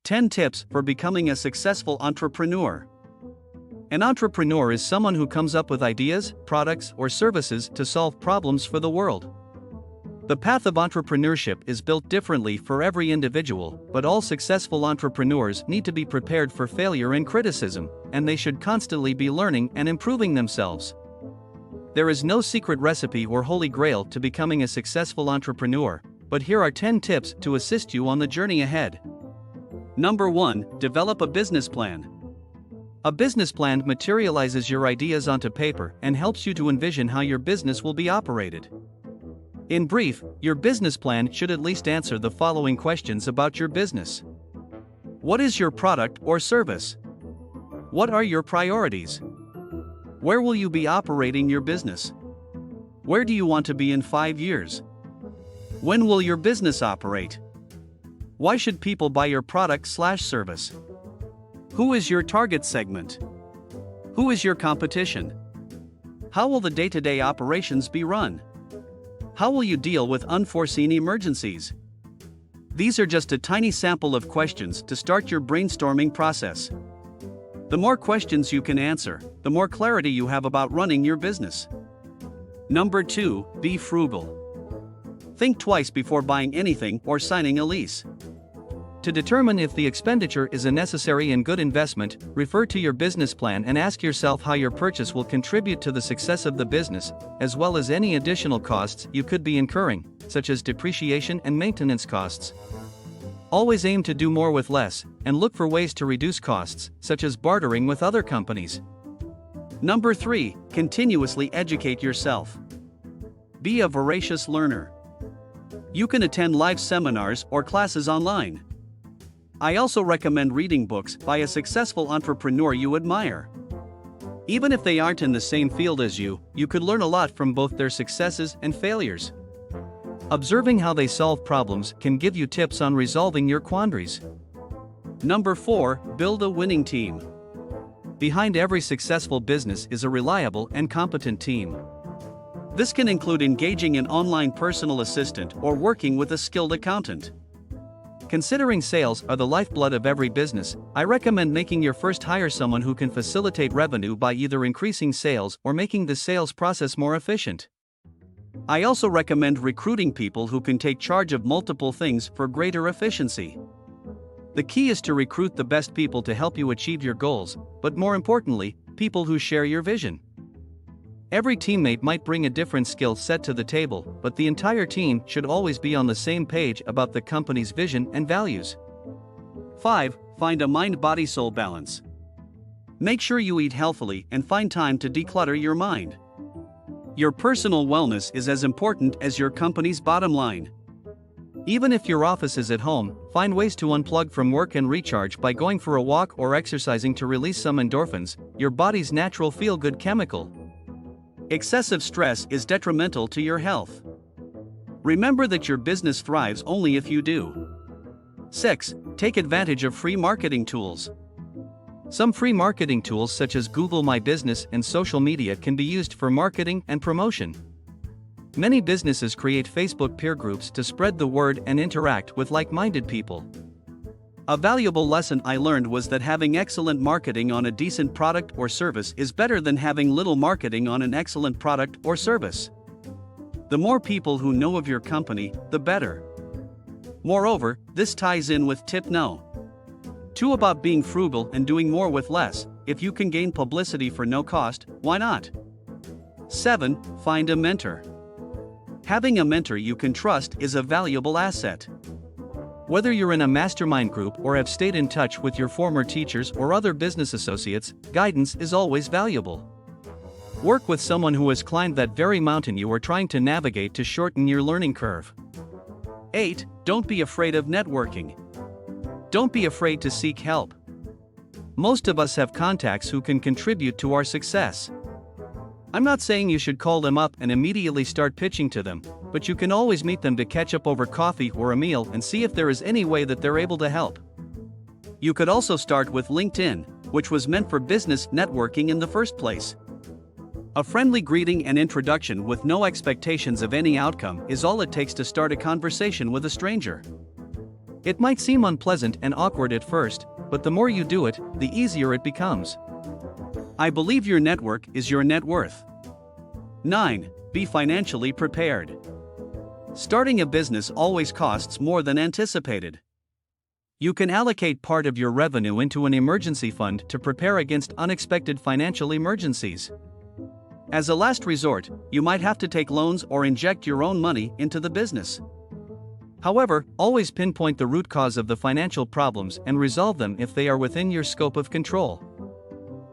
10 tips for becoming a successful entrepreneur. An entrepreneur is someone who comes up with ideas, products, or services to solve problems for the world. The path of entrepreneurship is built differently for every individual, but all successful entrepreneurs need to be prepared for failure and criticism, and they should constantly be learning and improving themselves. There is no secret recipe or holy grail to becoming a successful entrepreneur, but here are 10 tips to assist you on the journey ahead. Number 1. Develop a business plan. A business plan materializes your ideas onto paper and helps you to envision how your business will be operated. In brief, your business plan should at least answer the following questions about your business. What is your product or service? What are your priorities? Where will you be operating your business? Where do you want to be in 5 years? When will your business operate? Why should people buy your product/service? Who is your target segment? Who is your competition? How will the day-to-day operations be run? How will you deal with unforeseen emergencies? These are just a tiny sample of questions to start your brainstorming process. The more questions you can answer, the more clarity you have about running your business. Number 2. Be frugal. Think twice before buying anything or signing a lease. To determine if the expenditure is a necessary and good investment, refer to your business plan and ask yourself how your purchase will contribute to the success of the business, as well as any additional costs you could be incurring, such as depreciation and maintenance costs. Always aim to do more with less, and look for ways to reduce costs, such as bartering with other companies. Number 3. Continuously educate yourself. Be a voracious learner. You can attend live seminars or classes online. I also recommend reading books by a successful entrepreneur you admire. Even if they aren't in the same field as you, you could learn a lot from both their successes and failures. Observing how they solve problems can give you tips on resolving your quandaries. Number 4. Build a winning team. Behind every successful business is a reliable and competent team. This can include engaging an online personal assistant or working with a skilled accountant. Considering sales are the lifeblood of every business, I recommend making your first hire someone who can facilitate revenue by either increasing sales or making the sales process more efficient. I also recommend recruiting people who can take charge of multiple things for greater efficiency. The key is to recruit the best people to help you achieve your goals, but more importantly, people who share your vision. Every teammate might bring a different skill set to the table, but the entire team should always be on the same page about the company's vision and values. 5. Find a mind-body-soul balance. Make sure you eat healthily and find time to declutter your mind. Your personal wellness is as important as your company's bottom line. Even if your office is at home, find ways to unplug from work and recharge by going for a walk or exercising to release some endorphins, your body's natural feel-good chemical. Excessive stress is detrimental to your health. Remember that your business thrives only if you do. 6. Take advantage of free marketing tools. Some free marketing tools such as Google My Business and social media can be used for marketing and promotion. Many businesses create Facebook peer groups to spread the word and interact with like-minded people. A valuable lesson I learned was that having excellent marketing on a decent product or service is better than having little marketing on an excellent product or service. The more people who know of your company, the better. Moreover, this ties in with tip No. 2 about being frugal and doing more with less. If you can gain publicity for no cost, why not? 7. Find a mentor. Having a mentor you can trust is a valuable asset. Whether you're in a mastermind group or have stayed in touch with your former teachers or other business associates, guidance is always valuable. Work with someone who has climbed that very mountain you are trying to navigate to shorten your learning curve. 8. Don't be afraid of networking. Don't be afraid to seek help. Most of us have contacts who can contribute to our success. I'm not saying you should call them up and immediately start pitching to them, but you can always meet them to catch up over coffee or a meal and see if there is any way that they're able to help. You could also start with LinkedIn, which was meant for business networking in the first place. A friendly greeting and introduction with no expectations of any outcome is all it takes to start a conversation with a stranger. It might seem unpleasant and awkward at first, but the more you do it, the easier it becomes. I believe your network is your net worth. 9. Be financially prepared. Starting a business always costs more than anticipated. You can allocate part of your revenue into an emergency fund to prepare against unexpected financial emergencies. As a last resort, you might have to take loans or inject your own money into the business. However, always pinpoint the root cause of the financial problems and resolve them if they are within your scope of control.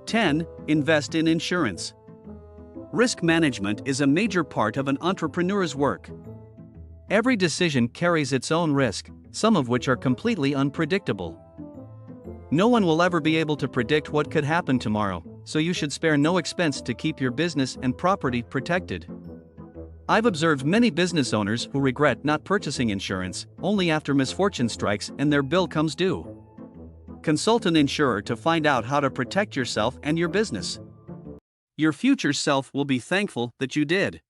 10. Invest in insurance. Risk management is a major part of an entrepreneur's work. Every decision carries its own risk, some of which are completely unpredictable. No one will ever be able to predict what could happen tomorrow, so you should spare no expense to keep your business and property protected. I've observed many business owners who regret not purchasing insurance only after misfortune strikes and their bill comes due. Consult an insurer to find out how to protect yourself and your business. Your future self will be thankful that you did.